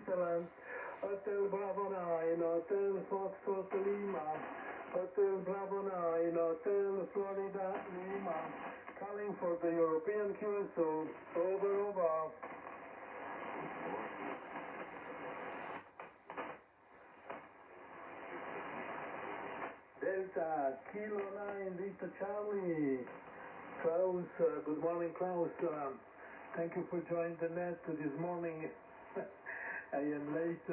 Switzerland, Hotel Bravo 9, Hotel Foxtrot Lima, Hotel Bravo 9, Hotel Florida Lima, calling for the European QSO, over. Delta, Kilo 9, Victor Charlie. Klaus, good morning, Klaus. Thank you for joining the net this morning. I am late.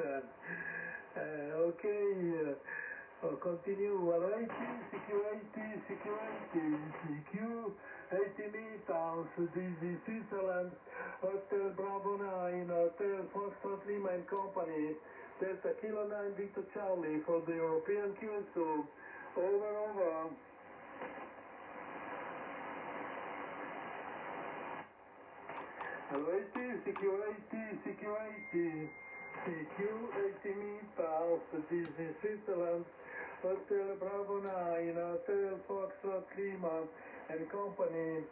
Okay, continue. Alors, 80, CQ 80 meters, DZ Switzerland, Hotel Bravo 9, Hotel Foxtrot Lima and Company, Delta Kilo 9, Victor Charlie for the European QSO. Over. Hello, 80, CQ 80 meters, Disney Switzerland, Hotel Bravo 9, Hotel Foxtrot Lima and Company,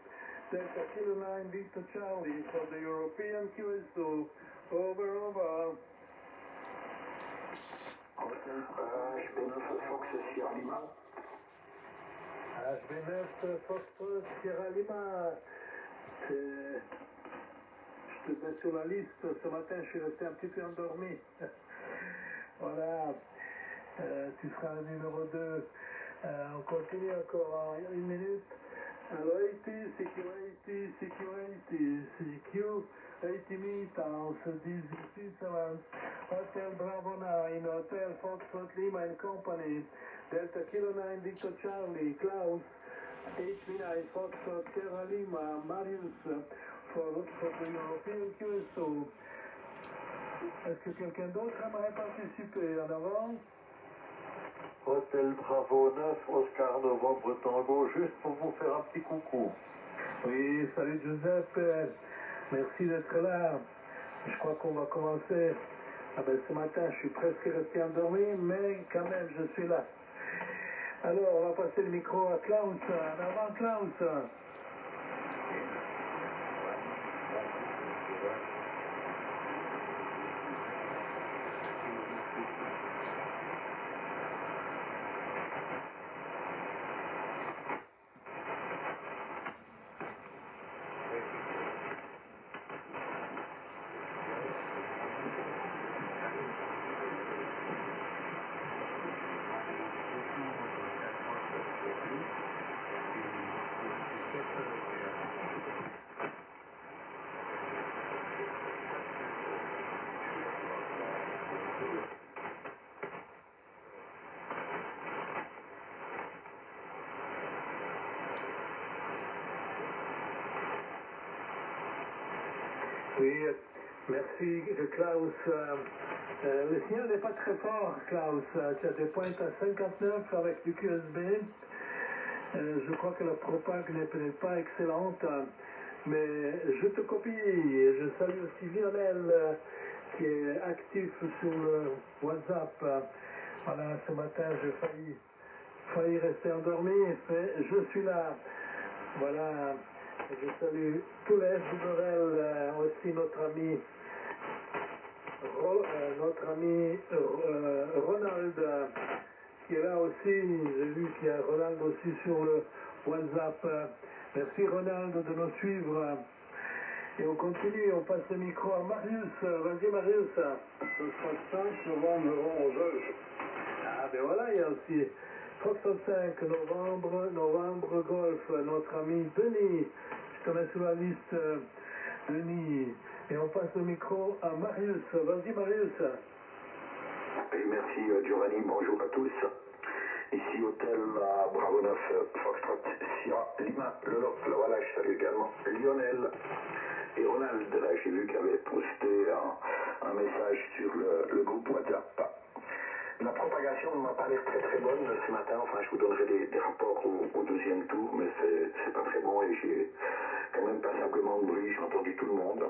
Delta Kilo 9, Victor Charlie for the European QSO. Over. HB9 Fox Sierra Lima. HB9 Fox Sierra Lima. Je te mets sur la liste. Ce matin, je suis resté un petit peu endormi. Voilà. Tu seras le numéro 2. On continue encore en 1 minute. Alors, 80, CQ 80 meters, Disney Switzerland, Hotel Bravo 9, Hotel Foxtrot Lima and Company, Delta Kilo 9, Victor Charlie, Klaus, 89 Foxtrot Sierra Lima, Marius, for the European QSO. Est-ce que quelqu'un d'autre aimerait participer? En avant? Hôtel Bravo 9, Oscar Novembre Tango, juste pour vous faire un petit coucou. Oui, salut Giuseppe, merci d'être là. Je crois qu'on va commencer. Ah ben, ce matin, je suis presque resté endormi, mais quand même, je suis là. Alors, on va passer le micro à Klaus. En avant, Klaus. Oui, merci Klaus. Le signal n'est pas très fort, Klaus. Tu as des pointes à 59 avec du QSB. Je crois que la propague n'est peut-être pas excellente, mais je te copie. Je salue aussi Lionel qui est actif sur le WhatsApp. Voilà, ce matin j'ai failli rester endormi, mais je suis là. Voilà. Je salue tous les FWL, aussi notre ami Ronald qui est là aussi. J'ai vu qu'il y a Ronald aussi sur le WhatsApp. Merci Ronald de nous suivre. Et on continue, on passe le micro à Marius. Vas-y Marius. Ce sera le 5 novembre, 11 heures. Ah ben voilà, il y a aussi Foxtrot 5 novembre Golf, notre ami Denis. Je te mets sur la liste, Denis. Et on passe le micro à Marius. Vas-y Marius. Et merci Giovanni, bonjour à tous. Ici Hôtel Bravo 9 Foxtrot Sierra Lima, voilà, je salue également Lionel et Ronald. Là, j'ai vu qu'il avait posté un message sur le groupe WhatsApp. La propagation ne m'a pas l'air très très bonne ce matin. Enfin, je vous donnerai des rapports au deuxième tour, mais c'est pas très bon et j'ai quand même pas simplement de bruit, j'ai entendu tout le monde.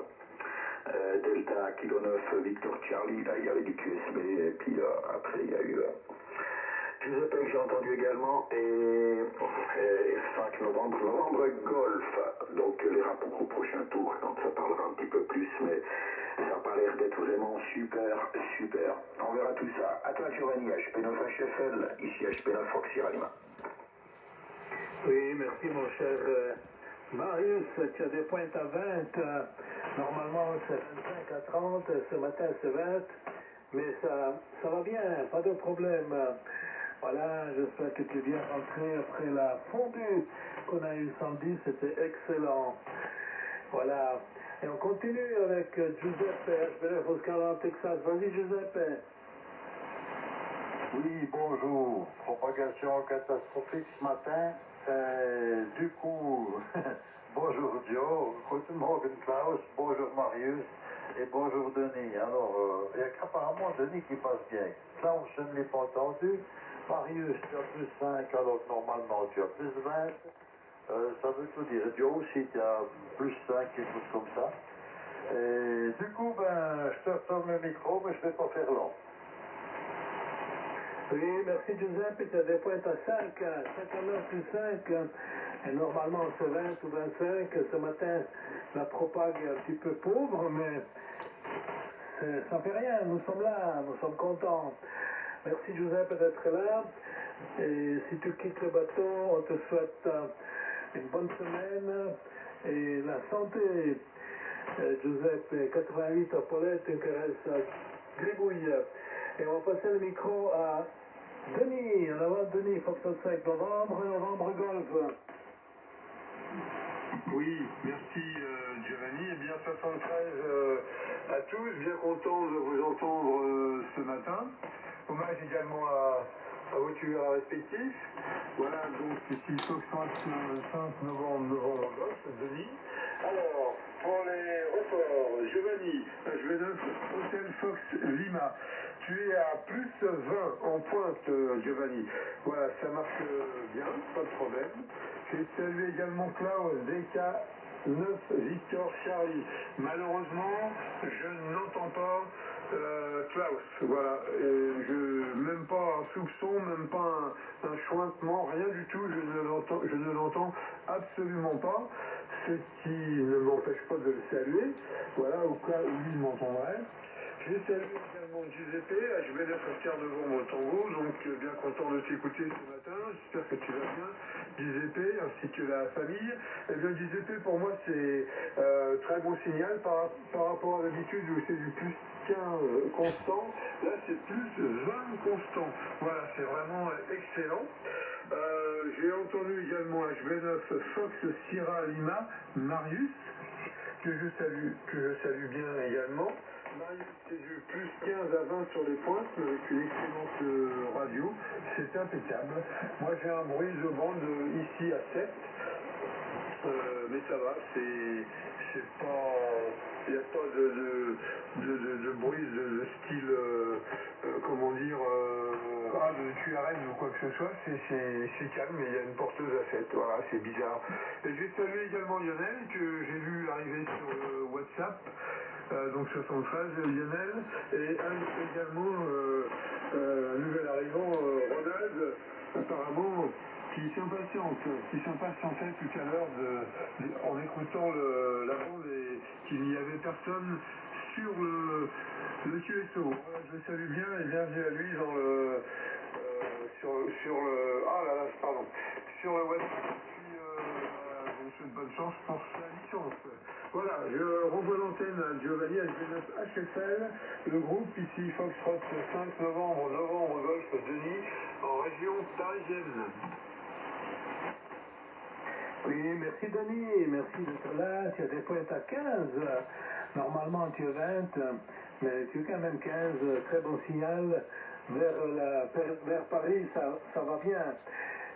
Delta Kilo 9 Victor Charlie, là il y avait du QSB et puis après il y a eu Giuseppe que j'ai entendu également et 5 novembre Golf, donc les rapports au prochain tour quand ça parlera un petit peu plus, mais Ça n'a pas l'air d'être vraiment super, super. On verra tout ça. À toi Giovanni, HP9HFL, ici HP9 Fox Sierra Lima. Oui, merci mon cher Marius, tu as des pointes à 20, normalement c'est 25 à 30, ce matin c'est 20, mais ça va bien, pas de problème. Voilà, j'espère que tu es bien rentré après la fondue qu'on a eu samedi, c'était excellent. Voilà, et on continue avec Giuseppe, HB9 Oscar en Texas. Vas-y Giuseppe. Oui, bonjour. Propagation catastrophique ce matin. Du coup, bonjour Joe, guten Morgen Klaus, bonjour Marius et bonjour Denis. Alors, il n'y a qu'apparemment Denis qui passe bien. Klaus, je ne l'ai pas entendu. Marius, tu as plus 5 alors que normalement tu as plus 20. Ça veut tout dire. Joe aussi, tu as plus 5, quelque chose comme ça. Et du coup, ben, je te retourne le micro, mais je ne vais pas faire long. Oui, merci Giuseppe, tu as des pointes à 5, 59 plus 5, et normalement c'est 20 ou 25, ce matin la propague est un petit peu pauvre, mais ça fait rien, nous sommes là, nous sommes contents. Merci Giuseppe d'être là, et si tu quittes le bateau, on te souhaite une bonne semaine et la santé. Giuseppe, 88 à Paulette, une caresse à Gribouille. Et on va passer le micro à Denis. En avant Denis, Foxtrot 5 novembre golf. Oui, merci Giovanni. Eh bien 73 à tous, bien content de vous entendre ce matin. Hommage également à vos tueurs respectifs. Voilà, donc ici Foxtrot 5 novembre golf, Denis. Alors, pour les reports, Giovanni, HB9, Hôtel Fox Lima. Tu es à plus 20 en pointe, Giovanni. Voilà, ça marche bien, pas de problème. Je vais saluer également Klaus, DK9 Victor Charlie. Malheureusement, je n'entends pas Klaus. Voilà, même pas un soupçon, même pas un chointement, rien du tout. Je ne l'entends absolument pas. Ce qui ne m'empêche pas de le saluer. Voilà, au cas où lui m'entendrait. J'ai salué également Giuseppe, HB9 Oscar Novembre Tango, donc bien content de t'écouter ce matin, j'espère que tu vas bien, Giuseppe, ainsi que la famille. Eh bien Giuseppe, pour moi c'est très bon signal par rapport à l'habitude où c'est du plus 15 constant, là c'est plus 20 constant. Voilà, c'est vraiment excellent. J'ai entendu également HB9 Fox Sierra Lima, Marius, que je salue bien également. Marius, c'est du plus 15 à 20 sur les pointes avec une excellente radio, c'est impeccable. Moi j'ai un bruit de bande ici à 7, mais ça va, c'est pas, il n'y a pas de bruit de style, comment dire, de QRM ou quoi que ce soit, c'est calme, mais il y a une porteuse à 7, voilà, c'est bizarre. Et j'ai salué également Lionel, que j'ai vu arriver sur WhatsApp, donc 73, Lionel, et également un nouvel arrivant, Ronald, apparemment, qui s'impatientait tout à l'heure en écoutant la bande et qu'il n'y avait personne sur le QSO. Voilà, je le salue bien et bienvenue à lui dans sur le WhatsApp. Je vous souhaite bonne chance pour sa licence. Voilà, je renvoie l'antenne à Giovanni HB9 HFL, le groupe ici Foxtrot 5 novembre Golf Denis, en région parisienne. Oui, merci Denis, merci d'être là. Tu as des pointes à 15. Normalement tu es 20, mais tu es quand même 15. Très bon signal. Vers Paris, ça va bien.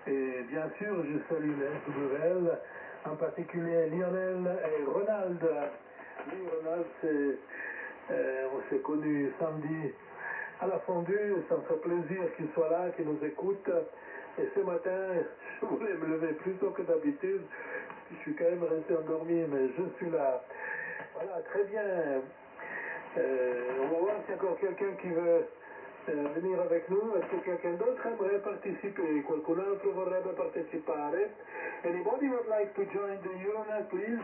Et bien sûr, je salue les nouvelles, en particulier Lionel et Ronald. Oui, Ronald, on s'est connus samedi à la fondue. Ça me fait plaisir qu'il soit là, qu'il nous écoute. Et ce matin, je voulais me lever plus tôt que d'habitude. Je suis quand même resté endormi, mais je suis là. Voilà, très bien. On va voir s'il y a encore quelqu'un qui veut venir avec nous. Est-ce que quelqu'un d'autre aimerait participer? Qualcun altro vorrebbe partecipare? Anybody would like to join the Euronet, please?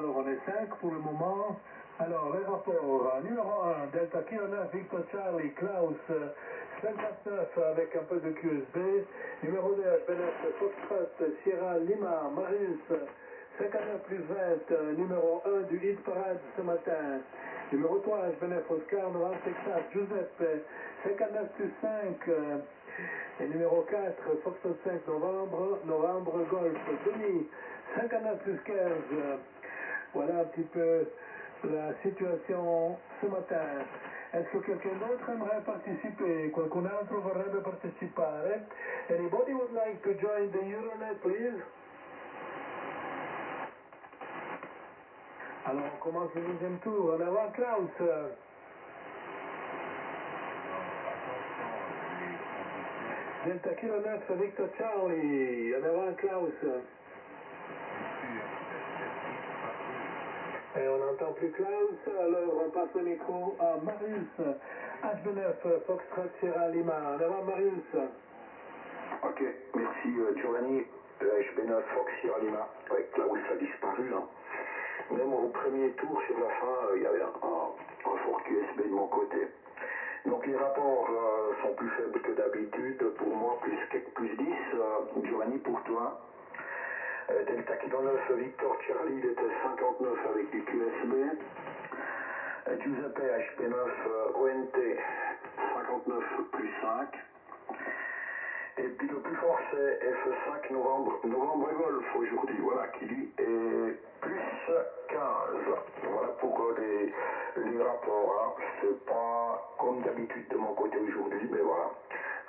alors on est 5 pour le moment. Alors, les rapports. Numéro 1, Delta Kilo 9, Victor Charlie, Klaus, 59 avec un peu de QSB. Numéro 2, HB9, Foxtrot, Sierra Lima, Marius, 59 plus 20, numéro 1 du hit parade ce matin. Numéro 3, HB9, Oscar, Novembre, Texas, Giuseppe, 59 plus 5. Et numéro 4, Foxtrot 5 novembre, Golf, Denis, 59 plus 15. Voilà un petit peu la situation ce matin. Est-ce que quelqu'un d'autre aimerait participer? Qualcun altro vorrebbe partecipare? Anybody would like to join the Euronet, please? Alors, on commence le deuxième tour. En avant, Klaus. Delta Kilo 9, Victor Charlie. En avant, Klaus. Et on n'entend plus Klaus, alors on passe le micro à Marius. HB9, Foxtrot, Sierra Lima. En avant, Marius. Ok, merci Giovanni. HB9, Fox, Sierra Lima. Avec Klaus a disparu. Hein. Même au premier tour, sur la fin, il y avait un fort QSB de mon côté. Donc les rapports sont plus faibles que d'habitude. Pour moi, plus 10. Giovanni, pour toi. Delta Kilo 9, Victor Charlie, il était 59 avec du QSB. Giuseppe HP9, ONT, 59 plus 5. Et puis le plus fort c'est F5 novembre Golf aujourd'hui, voilà, qui lui est plus 15. Voilà pour les rapports. Hein. C'est pas comme d'habitude de mon côté aujourd'hui, mais voilà.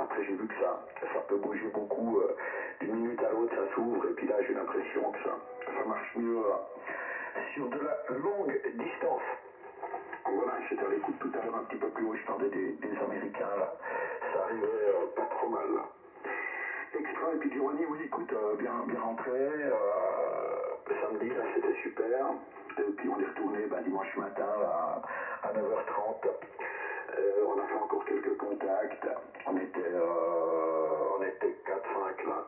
Après j'ai vu que ça peut bouger beaucoup, d'une minute à l'autre ça s'ouvre, et puis là j'ai l'impression que ça marche mieux sur de la longue distance. Voilà, j'étais à l'écoute tout à l'heure un petit peu plus haut, je parlais des Américains là, ça arrivait pas trop mal là. Extra, et puis Giovanni, oui écoute, bien rentré, samedi là c'était super, et puis on est retourné dimanche matin là, à 9h30. On a fait encore quelques contacts. On était 4-5 là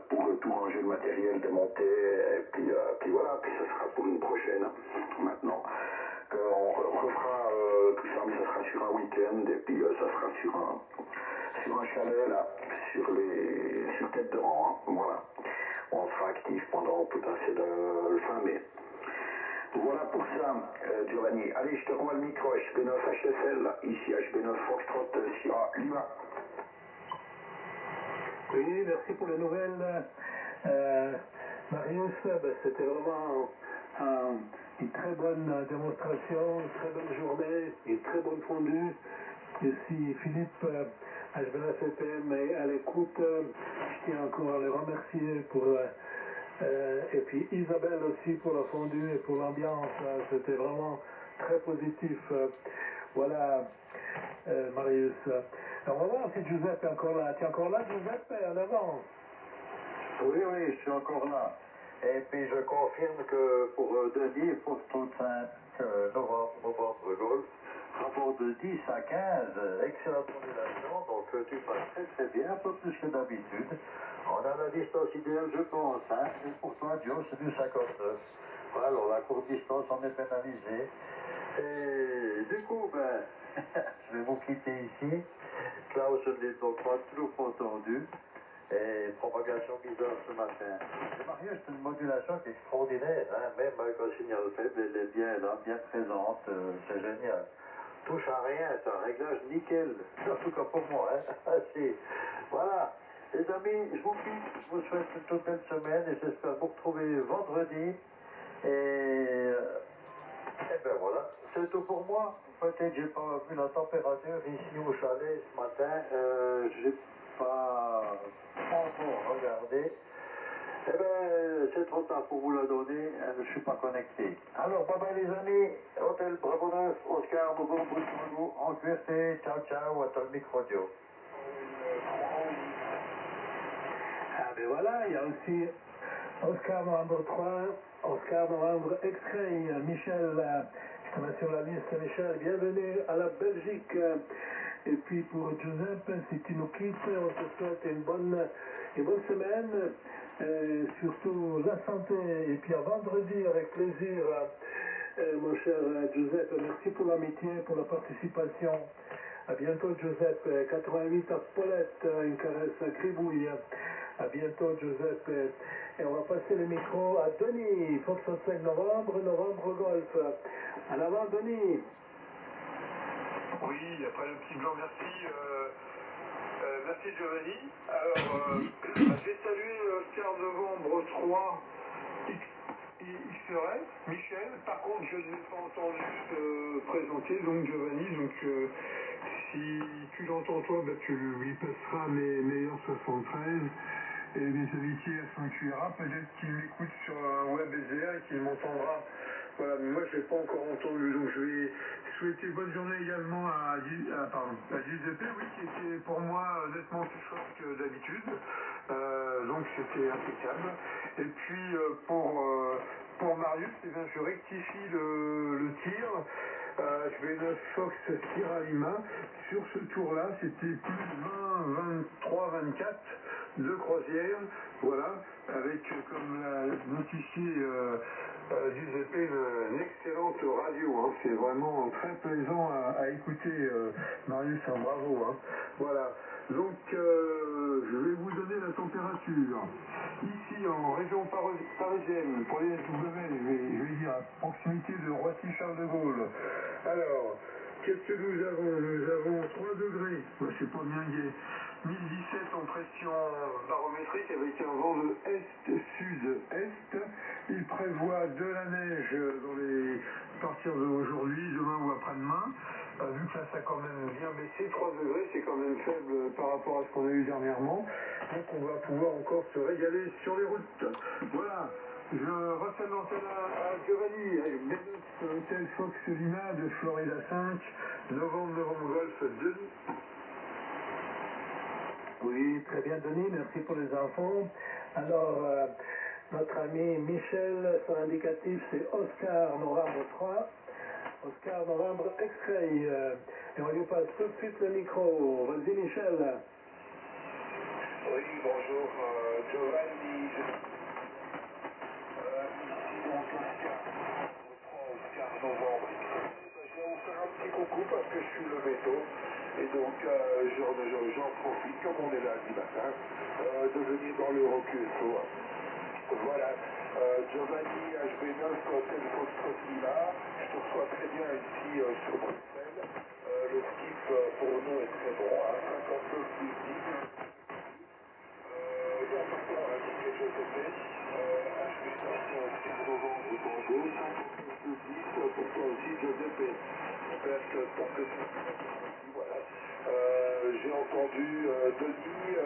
pour tout ranger le matériel, démonter, et puis voilà, puis ça sera pour une prochaine. Maintenant, on refera tout ça, mais ça sera sur un week-end, et puis ça sera sur un chalet là, sur tête de rang, hein, voilà. On sera actif pendant peut-être le fin mai. Voilà pour ça, Giovanni. Allez, je te renvoie le micro HB9 HSL, ici HB9 Foxtrot, Sierra Lima. Oui, merci pour les nouvelles. Marius, c'était vraiment une très bonne démonstration, une très bonne journée, une très bonne fondue. Ici Philippe, HB9 CPM est à l'écoute. Je tiens encore à les remercier pour... et puis Isabelle aussi pour la fondue et pour l'ambiance, c'était vraiment très positif. Voilà, Marius. Alors, on va voir si Giuseppe est encore là. Tu es encore là, Giuseppe, en avant? Oui, je suis encore là. Et puis je confirme que pour Denis, pour tout 5 novembre Golf, rapport de 10 à 15, excellente formulation, donc tu passes très bien, un peu plus que d'habitude. On a la distance idéale, je pense, hein. Et pour toi, Joe, c'est du 59. Voilà, alors la courte distance, on est pénalisé. Et du coup, je vais vous quitter ici. Klaus, je ne l'ai donc pas toujours entendu. Et propagation bizarre ce matin. Et Marius, c'est une modulation qui est extraordinaire, hein. Même avec un signal faible, elle est bien là, bien présente, c'est génial. Touche à rien, c'est un réglage nickel, en tout cas pour moi, hein. Si. Voilà, les amis, je vous quitte, je vous souhaite une toute belle semaine et j'espère vous retrouver vendredi. Et voilà, c'est tout pour moi. Peut-être que j'ai pas vu la température ici au chalet ce matin, j'ai pas encore regardé. C'est trop tard pour vous la donner, je ne suis pas connecté. Alors, bye bye les amis, Hôtel Bravo 9, Oscar, Bobo, en QRT, ciao, à le micro Joe. Ah ben voilà, il y a aussi Oscar Novembre 3, Oscar Novembre X-Ray, Michel, je te mets sur la liste Michel, bienvenue à la Belgique. Et puis pour Giuseppe, si tu nous quittes, on te souhaite une bonne semaine. surtout la santé. Et puis à vendredi, avec plaisir, mon cher Giuseppe, merci pour l'amitié, pour la participation. À bientôt, Giuseppe. 88 à Paulette, une caresse à Gribouille. À bientôt, Giuseppe. Et on va passer le micro à Denis, Fox 5 novembre, novembre golf. En avant, Denis. Oui, après le petit blanc, merci. Merci Giovanni. Alors, j'ai salué Oscar Novembre 3 XRS, Michel. Par contre, je ne l'ai pas entendu se présenter, donc Giovanni. Donc, si tu l'entends toi, bah, tu lui passeras mes meilleurs 73 et mes amitiés à Saint-Cuira. Peut-être qu'il m'écoute sur un web SDR et qu'il m'entendra. Voilà, mais moi je ne l'ai pas encore entendu, donc je vais souhaiter bonne journée également à Giuseppe, oui, qui était pour moi nettement plus fort que d'habitude, donc c'était impeccable. Et puis pour Marius, eh bien, je rectifie le tir. Je vais 9 Fox Sierra Lima. Sur ce tour-là, c'était plus 20, 23, 24 de croisière. Voilà, avec, comme l'a notifié Giuseppe, une excellente radio. Hein. C'est vraiment très plaisant à écouter, Marius, hein, bravo. Hein. Voilà, donc je vais vous donner la température. Ici, en région parisienne, pour les SW, je vais dire à proximité de Roissy-Charles de Gaulle. Alors, qu'est-ce que nous avons? Nous avons 3 degrés, c'est pas bien gai. 1017 en pression barométrique avec un vent de est-sud-est. Il prévoit de la neige à partir d'aujourd'hui, demain ou après-demain. Vu que là ça a quand même bien baissé, 3 degrés c'est quand même faible par rapport à ce qu'on a eu dernièrement. Donc on va pouvoir encore se régaler sur les routes. Voilà. Je recèle l'antenne à Giovanni, avec Benus Hotel Fox Lima de Florida 5, novembre Golf, Denis. Oui, très bien, Denis, merci pour les infos. Alors, notre ami Michel, son indicatif c'est Oscar Novembre 3, Oscar Novembre X-Ray. Et on lui passe tout de suite le micro. Vas-y, Michel. Oui, bonjour, Giovanni. Oscar Novembre. Je vais vous faire un petit coucou parce que je suis le veto. Et donc, j'en profite, comme on est lundi matin, de venir dans l'Eurocueso. Voilà. Giovanni, HB9, Hôtel Foxtrot Lima. Je te reçois très bien ici sur Bruxelles. Le skip pour nous est très bon, à 59 plus 10. Important à indiquer Giuseppe. HB9, Oscar Novembre, Tango, 59 plus 10. Pour toi aussi, Giuseppe. J'espère que ton petit. Voilà. J'ai entendu Denis,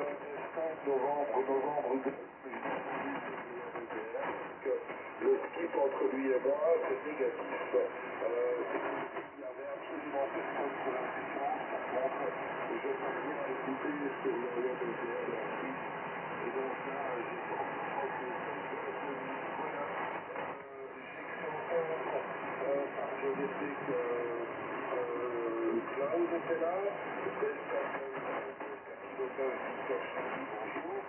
5 novembre, le skip entre lui et moi, c'est négatif. Il n'y avait absolument personne pour la séquence. Par contre, je peux bien écouter sur le web en Suisse. Et donc là, j'ai entendu voilà. J'ai entendu par Giuseppe que Klaus était là. Bonjour.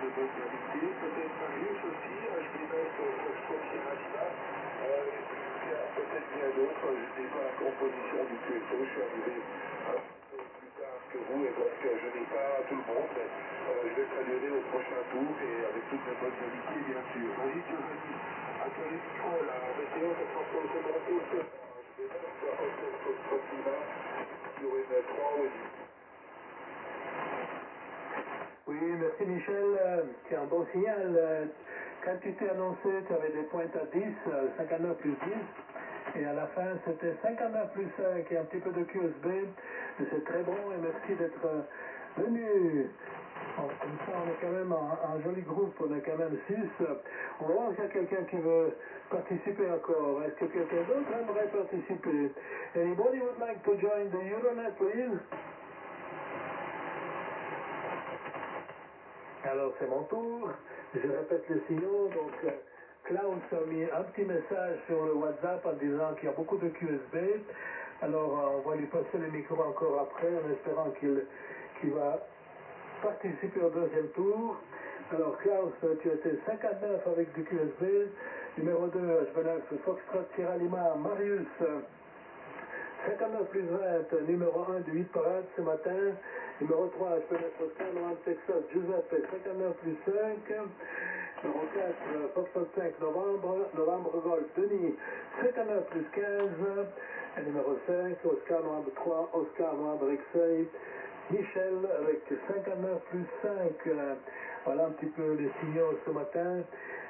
De bonne qualité, peut-être Marius aussi, HB9 Foxtrot Sierra Lima, peut-être bien d'autres, je n'ai pas la composition du QSO, je suis arrivé un peu plus tard que vous, et donc je n'ai pas tout le monde, mais je vais prélever au prochain tour, et avec toutes mes bonnes amitiés, bien sûr. Vas-y, Giovanni, à toi les micros, la météo, ça sera pour le second tour, HB9 Foxtrot Lima, sur une 3 ou une. Oui, merci Michel. C'est un bon signal. Quand tu t'es annoncé, tu avais des pointes à 10, 59 plus 10. Et à la fin, c'était 59 plus 5 et un petit peu de QSB. C'est très bon et merci d'être venu. Comme ça, on est quand même un joli groupe. On est quand même 6. On va voir s'il y a quelqu'un qui veut participer encore. Est-ce que quelqu'un d'autre aimerait participer? Anybody would like to join the Euronet, please? Alors c'est mon tour, je répète le signaux, donc Klaus a mis un petit message sur le WhatsApp en disant qu'il y a beaucoup de QSB, alors on va lui passer le micro encore après en espérant qu'il va participer au deuxième tour. Alors Klaus, tu étais 59 avec du QSB. Numéro 2, HB9, Foxtrot Sierra Lima, Marius. 59 plus 20, numéro 1 du 8 parade ce matin. Numéro 3, HB9 Oscar, Novembre Texas, Giuseppe, 59 plus 5. Numéro 4, Foxtrot 5 Novembre Golf, Denis, 59 plus 15. Et numéro 5, Oscar Novembre 3, Oscar Novembre X-Ray, Michel avec 59 plus 5. Voilà un petit peu les signaux ce matin.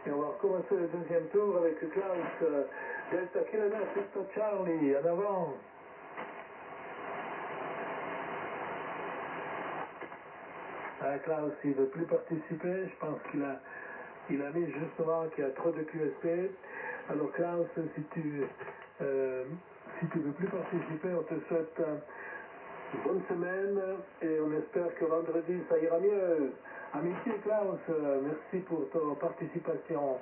Et on va recommencer le deuxième tour avec Klaus. Delta Kilo 9, Victor Charlie, en avant. Klaus, il ne veut plus participer. Je pense qu'il a mis justement qu'il y a trop de QSP. Alors Klaus, si tu veux plus participer, on te souhaite une bonne semaine et on espère que vendredi ça ira mieux. Amitié Klaus, merci pour ta participation.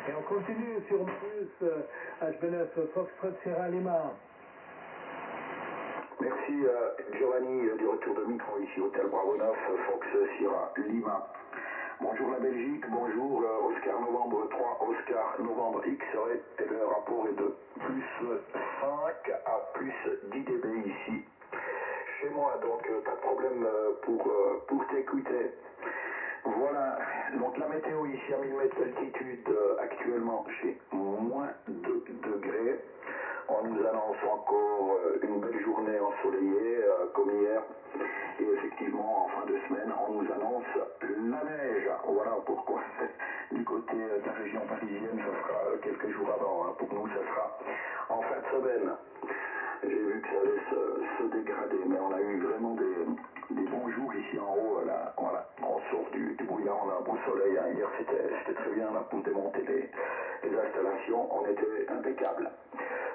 Et on continue sur Marius, HB9 Foxtrot Sierra Lima. Merci Giovanni du retour de micro ici Hôtel Bravo 9, Fox Sierra Lima. Bonjour la Belgique, bonjour Oscar Novembre 3, Oscar Novembre X-Ray et le rapport est de plus 5 à plus 10 dB ici chez moi, donc pas de problème pour t'écouter. Voilà, donc la météo ici à 1000 mètres d'altitude actuellement chez moins 2 degrés. On nous annonce encore une belle journée ensoleillée comme hier. Et effectivement, en fin de semaine, on nous annonce la neige. Voilà pourquoi du côté de la région parisienne, ça sera quelques jours avant. Pour nous, ça sera en fin de semaine. J'ai vu que ça allait se dégrader, mais on a eu vraiment des bons jours ici en haut. Là, voilà, on sort du brouillard, on a un beau soleil. Hein. Hier, c'était très bien là, pour démonter les installations. On était impeccable.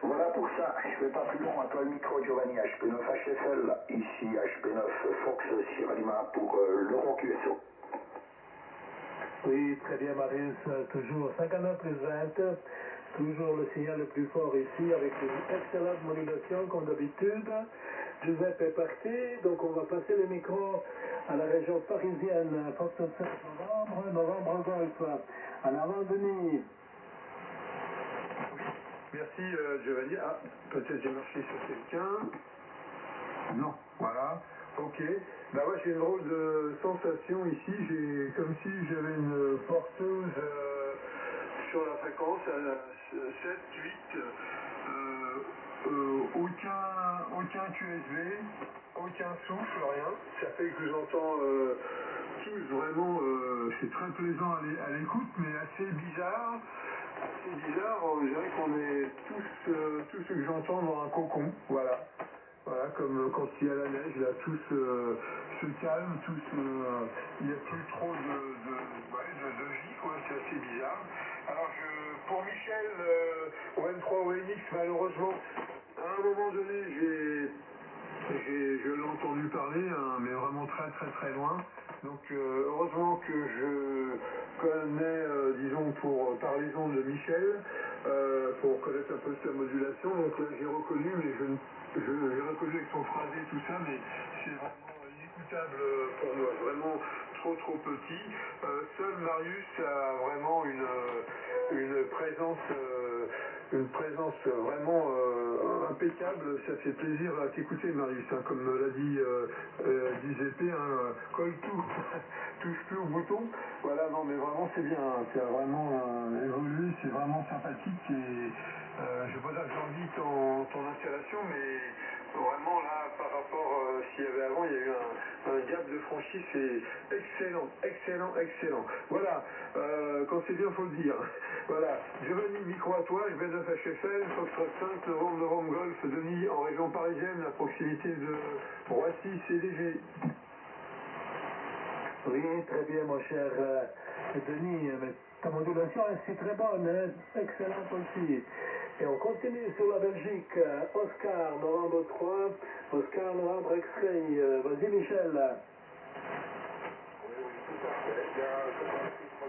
Voilà pour ça, je ne vais pas plus loin. À toi le micro, Giovanni, HP9 HFL, ici HP9 Fox Sierra Lima pour l'Euro QSO. Oui, très bien Marius, toujours 59 plus 20, toujours le signal le plus fort ici avec une excellente modulation comme d'habitude. Giuseppe est parti, donc on va passer le micro à la région parisienne, Fox 7 novembre Golf. En avant Denis. Merci Giovanni. Ah, peut-être j'ai marché sur quelqu'un. Non, voilà. Ok. Bah ouais, j'ai une drôle de sensation ici. J'ai comme si j'avais une porteuse sur la fréquence à 7, 8. Aucun QSV, aucun souffle, rien. Ça fait que j'entends tous vraiment. C'est très plaisant à l'écoute, mais assez bizarre. C'est bizarre, on dirait qu'on est tous ceux que j'entends dans un cocon, voilà. Voilà, comme quand il y a la neige, là, tous se calment, il n'y a plus trop de vie, quoi, c'est assez bizarre. Alors, pour Michel, au M3 ONX, malheureusement, à un moment donné, je l'ai entendu parler, hein, mais vraiment très très très loin. Donc heureusement que je connais, disons, par les ondes de Michel, pour connaître un peu sa modulation. Donc là j'ai reconnu, mais j'ai reconnu avec son phrasé et tout ça, mais c'est vraiment inécoutable pour moi, vraiment trop petit. Seul Marius a vraiment une présence vraiment impeccable. Ça fait plaisir à t'écouter Marius, hein, comme l'a dit Giuseppe, hein, colle tout, touche plus au bouton. Voilà, non mais vraiment c'est bien, hein, tu as vraiment évolué, c'est vraiment sympathique et je ne sais pas dire que j'envie ton installation, mais vraiment là par rapport s'il y avait avant, il y a eu un gap de franchise, c'est excellent. Voilà, quand c'est bien faut le dire. Voilà, Giovanni, micro à toi, HB9 HFL, Foxtrot 5, Novembre Golf, Denis en région parisienne, à proximité de Roissy, CDG. Oui, très bien mon cher Denis, mais ta modulation est très bonne, hein? Excellente aussi. Et on continue sur la Belgique, Oscar, Novembre 3, Oscar, Novembre X-Ray. Vas-y Michel. Oui, tout à fait. Bien, je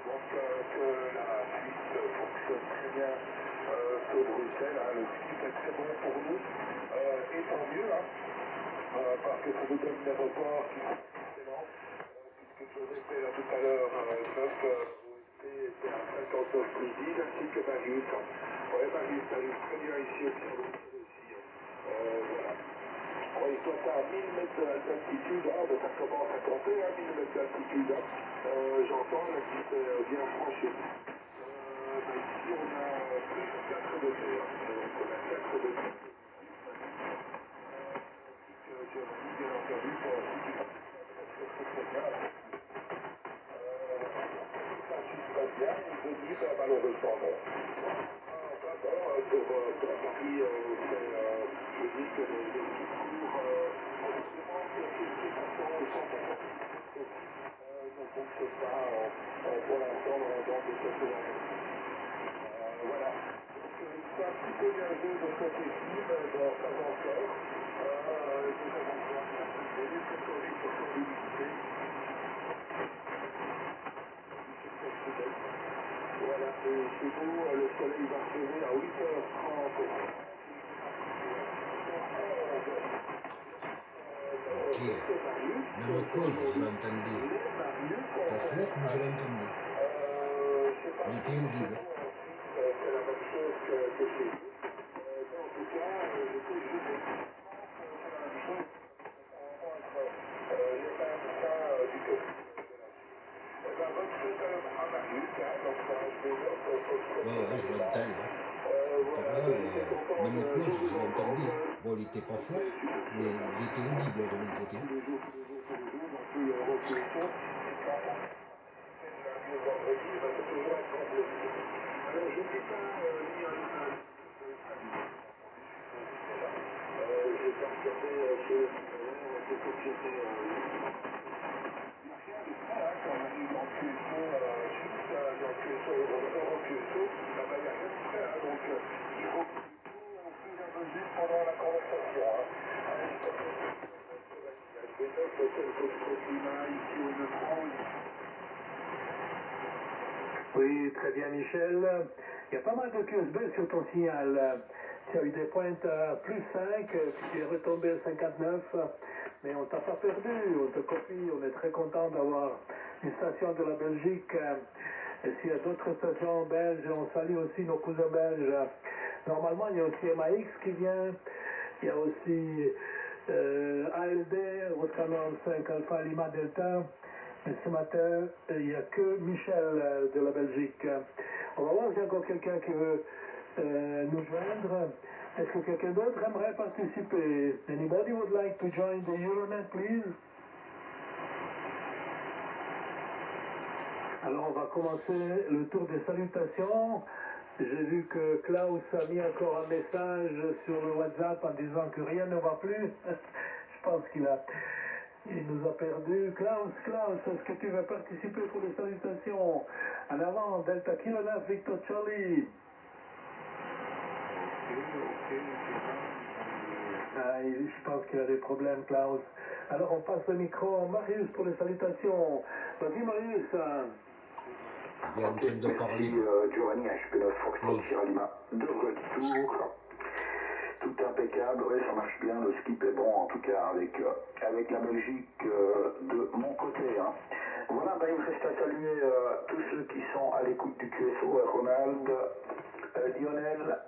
pense que la Suisse fonctionne très bien sur Bruxelles. Hein. Le site est très bon pour nous. Et tant mieux, hein, parce que ça nous donne des reports qui sont excellents. Puisque Je répète tout à l'heure, 9 OSP était à 59 plus 10, ainsi que Marius. Ouais, Marius arrive très bien ici aussi, voilà. Oui, toi, tu as 1000 mètres d'altitude, ben, ça commence à compter, 1000 mètres d'altitude. J'entends, là, qui s'est bien franchi. Ici, on a plus de 4 de terre. On a 4 de terre. Bien entendu, pour si tu passes très bien. Ça se passe bien, je dis, malheureusement, non. Pour Paris, je dis que les discours, on demande de façon ne fonctionne pas pour l'instant dans des questions. Voilà. C'est un petit peu nerveux de cette équipe, dans sa encore. Nous avons besoin de quelques corriges sur son humilité. Voilà, et chez vous, le soleil va se lever à 8h30. Ok. Même cause, je l'entendais. Pas fort, mais je l'entendais. Il était audible. C'est la même chose que chez vous. En tout cas, je peux juste dire la même chose. Les mêmes cas du côté. Bonne chose à Marius, donc ça, je vais Ouais, je l'entends là. Par là, même cause, je l'entendais. Bon, il était pas fort, mais il était audible de mon côté. Pendant la conversation. Oui, très bien, Michel. Il y a pas mal de QSB sur ton signal. Tu as eu des pointes à plus 5, puis tu es retombé à 59, mais on t'a pas perdu, on te copie, on est très content d'avoir une station de la Belgique. Et s'il y a d'autres stations belges, on salue aussi nos cousins belges. Normalement, il y a aussi MAX qui vient, il y a aussi ALD, Roscanon 5 Alpha Lima Delta. Et ce matin, il n'y a que Michel de la Belgique. On va voir s'il y a encore quelqu'un qui veut nous joindre. Est-ce que quelqu'un d'autre aimerait participer? Anybody would like to join the Euronet, please? Alors, on va commencer le tour des salutations. J'ai vu que Klaus a mis encore un message sur le WhatsApp en disant que rien ne va plus. Je pense qu'il nous a perdu. Klaus, est-ce que tu veux participer pour les salutations? En avant, Delta Kilo 9, Victor Charlie. Je pense qu'il a des problèmes, Klaus. Alors, on passe le micro à Marius pour les salutations. Vas-y, Marius. Il est en train de parler. Giovanni, HP9 Foxtrot Sierra Lima, de retour. Tout impeccable, ouais, ça marche bien, le skip est bon en tout cas avec la Belgique de mon côté. Hein. Voilà, il me reste à saluer tous ceux qui sont à l'écoute du QSO, Ronald, Lionel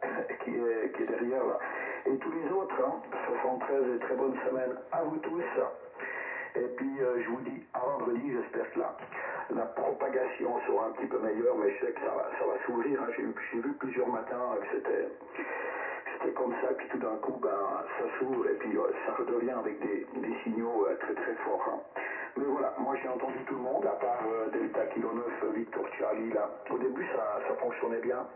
qui est derrière là, et tous les autres. Hein. 73 et très bonne semaine à vous tous. Et puis je vous dis à vendredi, j'espère que la propagation sera un petit peu meilleure, mais je sais que ça va s'ouvrir. Hein. J'ai vu plusieurs matins que c'était comme ça, puis tout d'un coup, ça s'ouvre et puis ça redevient avec des signaux très très forts. Hein. Mais voilà, moi j'ai entendu tout le monde, à part Delta Kilo 9, Victor Charlie, là. Au début, ça fonctionnait bien.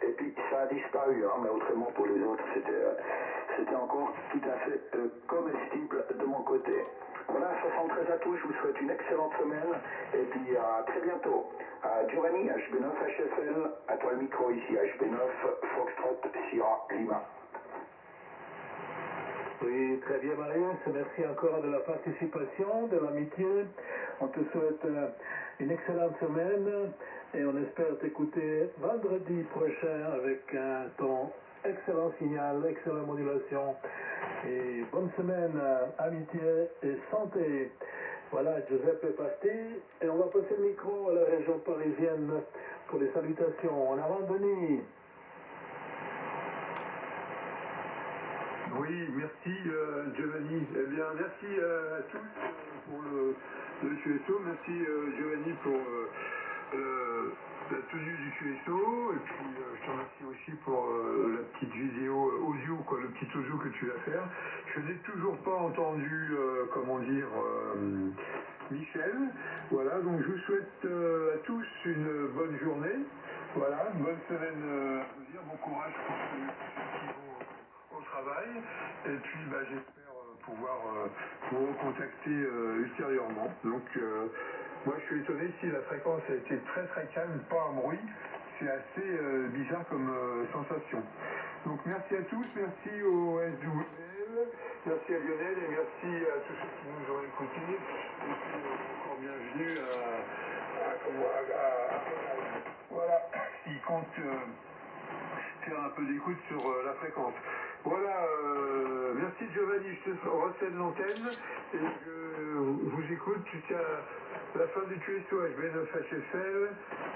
Et puis ça a disparu, hein, mais autrement pour les autres, c'était encore tout à fait comestible de mon côté. Voilà, 73 à tous, je vous souhaite une excellente semaine, et puis à très bientôt. Giovanni, HB9 HFL, à toi le micro ici, HB9 Foxtrot Sierra Lima. Oui, très bien, Marius. Merci encore de la participation, de l'amitié. On te souhaite une excellente semaine et on espère t'écouter vendredi prochain avec ton excellent signal, excellente modulation. Et bonne semaine, amitié et santé. Voilà, Giuseppe est parti et on va passer le micro à la région parisienne pour les salutations. En avant, Denis. Oui, merci Giovanni. Eh bien, merci à tous pour le QSO. Merci Giovanni pour la tenue du QSO. Et puis, je te remercie aussi pour la petite vidéo audio, quoi, le petit audio que tu vas faire. Je n'ai toujours pas entendu, comment dire, Michel. Voilà, donc je vous souhaite à tous une bonne journée. Voilà, une bonne semaine, je veux dire, bon courage pour ceux qui vont au travail. Et puis, j'espère pouvoir vous recontacter ultérieurement. Donc, moi, je suis étonné si la fréquence a été très très calme, pas un bruit. C'est assez bizarre comme sensation. Donc, merci à tous, merci au SWL, merci à Lionel et merci à tous ceux qui nous ont écoutés. Et puis, encore bienvenue à voilà, il compte faire un peu d'écoute sur la fréquence. Voilà, merci Giovanni, je te recèle l'antenne et je vous écoute jusqu'à la fin du QSO HB9 HFL,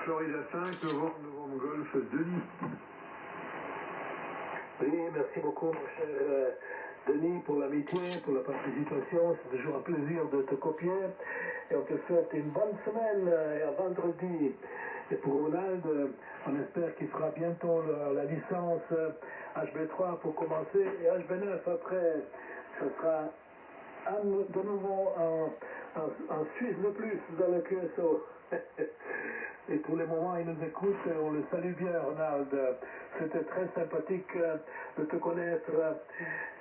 Florida 5, novembre Golf, Denis. Oui, merci beaucoup, mon cher Denis, pour l'amitié, pour la participation. C'est toujours un plaisir de te copier. Et on te souhaite une bonne semaine et à vendredi. Et pour Ronald, on espère qu'il fera bientôt la licence HB3 pour commencer et HB9 après. Ce sera de nouveau un Suisse de plus dans le QSO. Et pour le moment, il nous écoute, on le salue bien, Ronald. C'était très sympathique de te connaître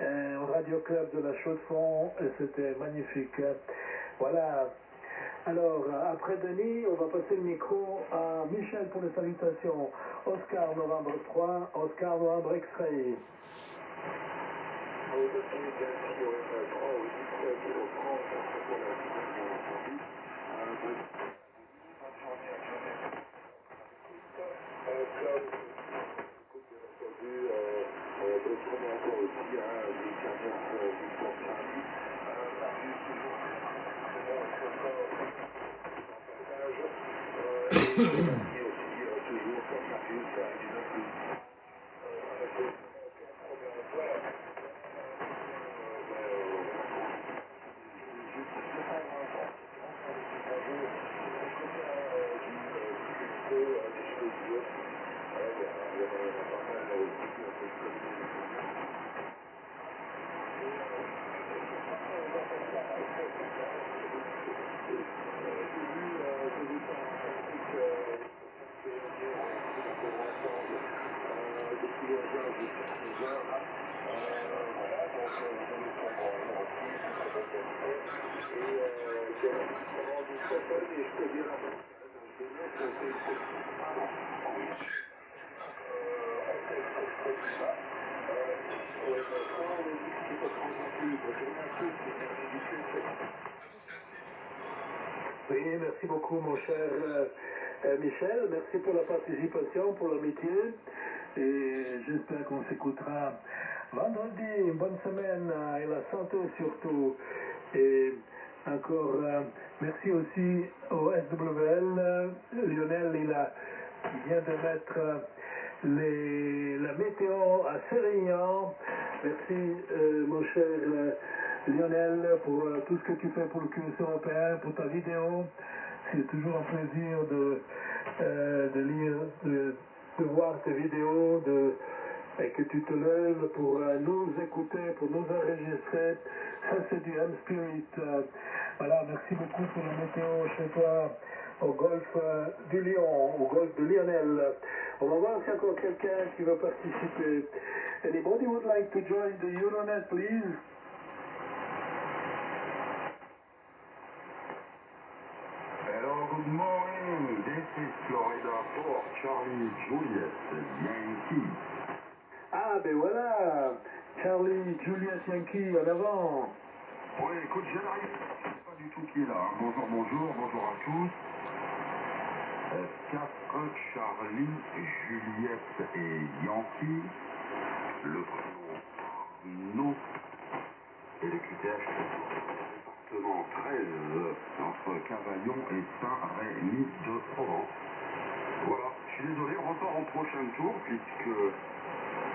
au Radio Club de la Chaux-de-Fonds, et c'était magnifique. Voilà. Alors, après Denis, on va passer le micro à Michel pour les salutations. Oscar, novembre 3, Oscar, novembre X-Ray. Oui, merci beaucoup, mon cher Michel. Merci pour la participation, pour l'amitié. Et j'espère qu'on s'écoutera vendredi. Une bonne semaine et la santé surtout. Et encore, merci aussi au SWL. Lionel, il vient de mettre la météo à Sérignan. Merci, mon cher Lionel, pour tout ce que tu fais pour le QSO européen, pour ta vidéo. C'est toujours un plaisir de lire, de voir tes vidéos, et que tu te lèves pour nous écouter, pour nous enregistrer. Ça, c'est du M-Spirit. Voilà, merci beaucoup pour la météo chez toi au golfe du Lion, au golfe de Lionel. On va voir s'il y a encore quelqu'un qui veut participer. Anybody would like to join the Euronet, please? Hello, good morning. This is Florida 4, Charlie Juliet, Yankee. Ah, ben voilà, Charlie Juliet Yankee, en avant. Oui, écoute, je n'arrive pas du tout qui est là. Bonjour, bonjour, bonjour à tous. 4 Charlie, Juliette et Yankee. Le prénom Arnaud et le QTH. exactement 13 entre Cavaillon et Saint-Rémy de Provence. Voilà, je suis désolé, on repart au prochain tour puisque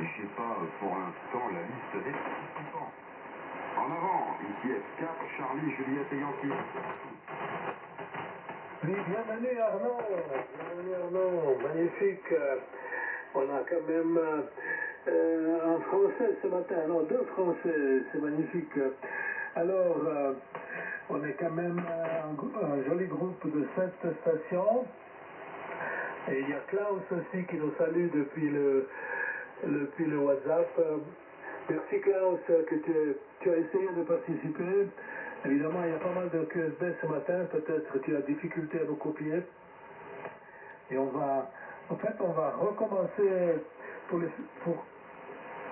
j'ai pas pour l'instant la liste des participants. En avant, ici F4, Charlie, Juliette et Yankee. Oui, bienvenue Arnaud, magnifique. On a quand même un français ce matin, non, 2 français, c'est magnifique. Alors, on est quand même un joli groupe de 7 stations. Et il y a Klaus aussi qui nous salue depuis le WhatsApp. Merci Klaus que tu as essayé de participer. Évidemment, il y a pas mal de QSB ce matin, peut-être tu as difficulté à nous copier. Et on va recommencer pour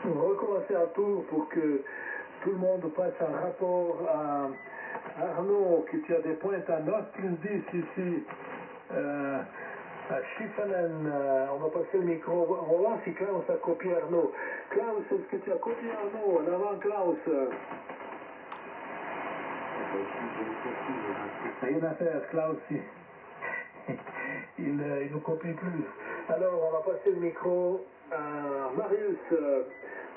recommencer un tour pour que tout le monde passe un rapport à Arnaud, que tu as des points à 9+10 ici. À Schiffelen, on va passer le micro. On va voir si Klaus a copié Arnaud. Klaus, est-ce que tu as copié Arnaud? En avant, Klaus. Rien à faire, Klaus. Il nous copie plus. Alors, on va passer le micro à Marius.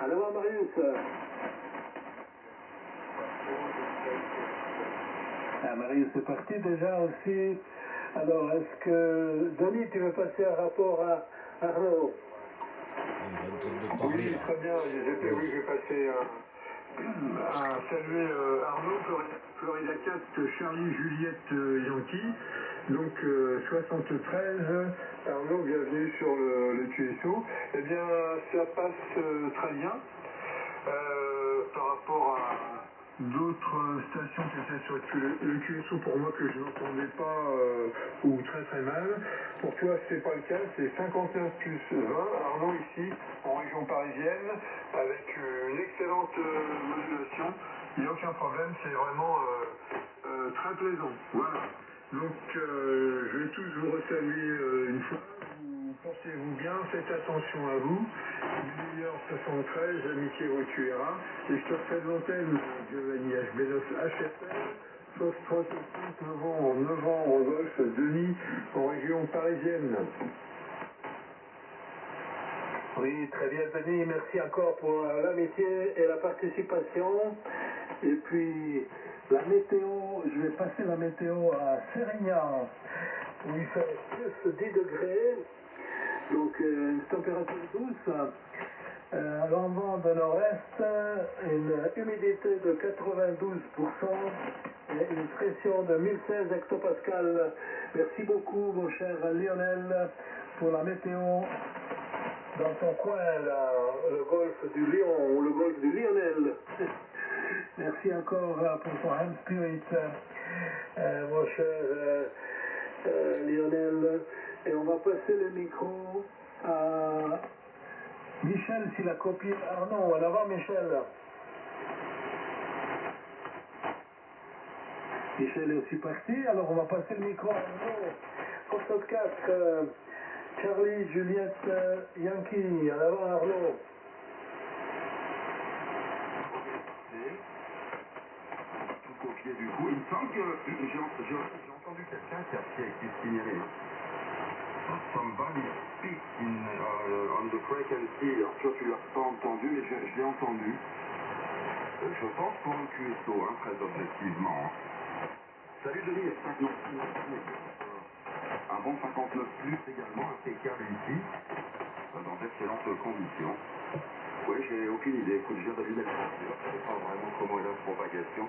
En avant, Marius. Ah, Marius est parti déjà aussi. Alors, est-ce que, Denis, tu veux passer un rapport à Arnaud? Oui, très bien. J'ai prévu que je vais passer à saluer Arnaud, Florida 4, Charlie, Juliette, Yankee. Donc, 73. Arnaud, bienvenue sur le QSO. Eh bien, ça passe très bien. Par rapport à d'autres stations qui étaient sur le QSO pour moi que je n'entendais pas ou très très mal. Pour toi c'est pas le cas, c'est 59+20. Arnaud ici en région parisienne avec une excellente modulation. Il n'y a aucun problème, c'est vraiment très plaisant. Voilà. Donc je vais tous vous resaluer une fois. Portez-vous bien, faites attention à vous. Meilleur 73, amitié Rotuera. Et je te refais de l'antenne, Giovanni HB9 HFL, Foxtrot 5 novembre, Golf, Denis, en région parisienne. Oui, très bien, Denis. Merci encore pour l'amitié et la participation. Et puis, la météo, je vais passer la météo à Sérignan, où il fait plus 10 degrés. Donc une température douce, à l'envers de nord-est, une humidité de 92% et une pression de 1016 hectopascales. Merci beaucoup mon cher Lionel pour la météo dans ton coin, là, le golfe du Lion ou le golfe du Lionel. Merci encore pour ton hand spirit, mon cher Lionel. Et on va passer le micro à Michel, s'il a copié Arnaud. En avant, Michel. Michel est aussi parti. Alors, on va passer le micro à Arnaud. Foxtrot 4, Charlie, Juliette, Yankee. En avant, Arnaud. Tout copié du coup. Il me semble que j'ai entendu quelqu'un qui a signalé. Somebody speak on the frequency. Alors toi tu l'as pas entendu, mais je l'ai entendu. Je pense pour un QSO, hein, très objectivement. Hein. Salut Denis, 59+. Un bon 59+, également impeccable ici, dans d'excellentes conditions. Oui, j'ai aucune idée. Écoute, je viens d'allumer le trace, je ne sais pas vraiment comment est la propagation.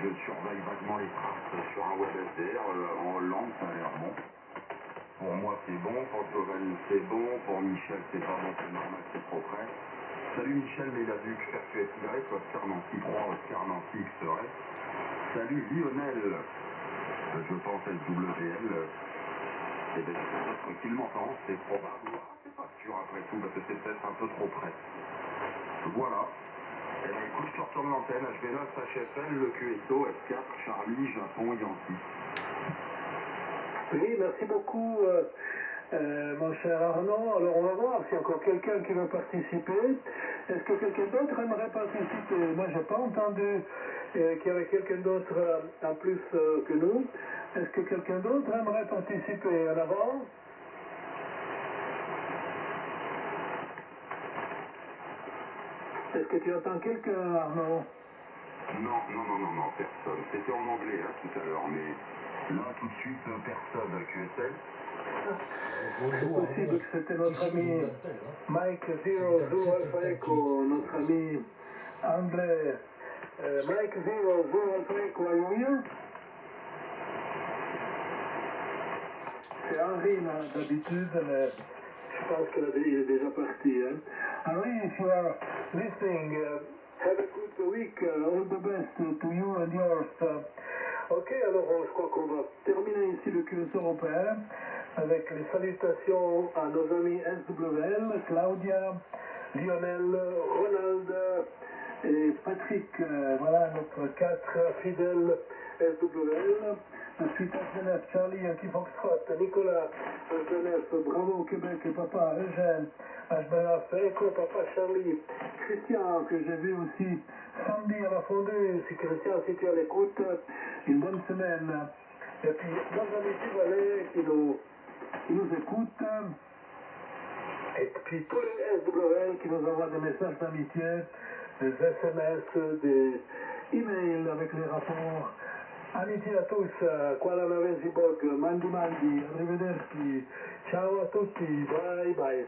Je surveille vaguement les traces sur un web SDR. En Hollande, ça a l'air bon. Pour moi, c'est bon. Pour Giovanni, c'est bon. Pour Michel, c'est pas bon. C'est normal, c'est trop près. Salut Michel, Méladuc, Perpétuel Y, Oscar Nancy 3, Oscar Nancy XRS. Salut Lionel, je pense SWL. Et bien, peut-être qu'il m'entend, c'est probable. C'est pas sûr après tout, parce que c'est peut-être un peu trop près. Voilà. Et bien, écoute, je te retourne l'antenne, HB9, HFL, le QSO, F4, Charlie, Japon, Yankee. Oui, merci beaucoup mon cher Arnaud. Alors on va voir s'il y a encore quelqu'un qui veut participer. Est-ce que quelqu'un d'autre aimerait participer? Moi, j'ai pas entendu qu'il y avait quelqu'un d'autre en plus que nous. Est-ce que quelqu'un d'autre aimerait participer? En avant? Est-ce que tu entends quelqu'un, Arnaud? Non, personne. C'était en anglais tout à l'heure, mais là, tout de suite, personne. QSL. C'est possible que c'était notre ami Mike Zero Zero Alpha Echo, notre ami anglais. Mike Zero Zero Alpha Echo, alléluia. C'est Henri, d'habitude, mais je pense qu'il est déjà parti. Hein. Henri, if you are listening, have a good week, all the best to you and yours. Ok, alors je crois qu'on va terminer ici le QS européen avec les salutations à nos amis SWL, Claudia, Lionel, Ronald et Patrick. Voilà notre 4 fidèles SWL. Ensuite, Genève, Charlie, Yankee Foxtrot, Nicolas, Genève, Bravo, Québec, et Papa, Eugène, HBF, Echo, Papa, Charlie, Christian, que j'ai vu aussi samedi à la fondue. Si Christian, si tu es à l'écoute, une bonne semaine. Et puis, nos amis du Valais qui nous écoutent. Et puis, tous les SWL qui nous envoient des messages d'amitié, des SMS, des emails avec les rapports. Amici a tous, qua la Navesi Bog, mandi, arrivederci, ciao a tutti, bye bye.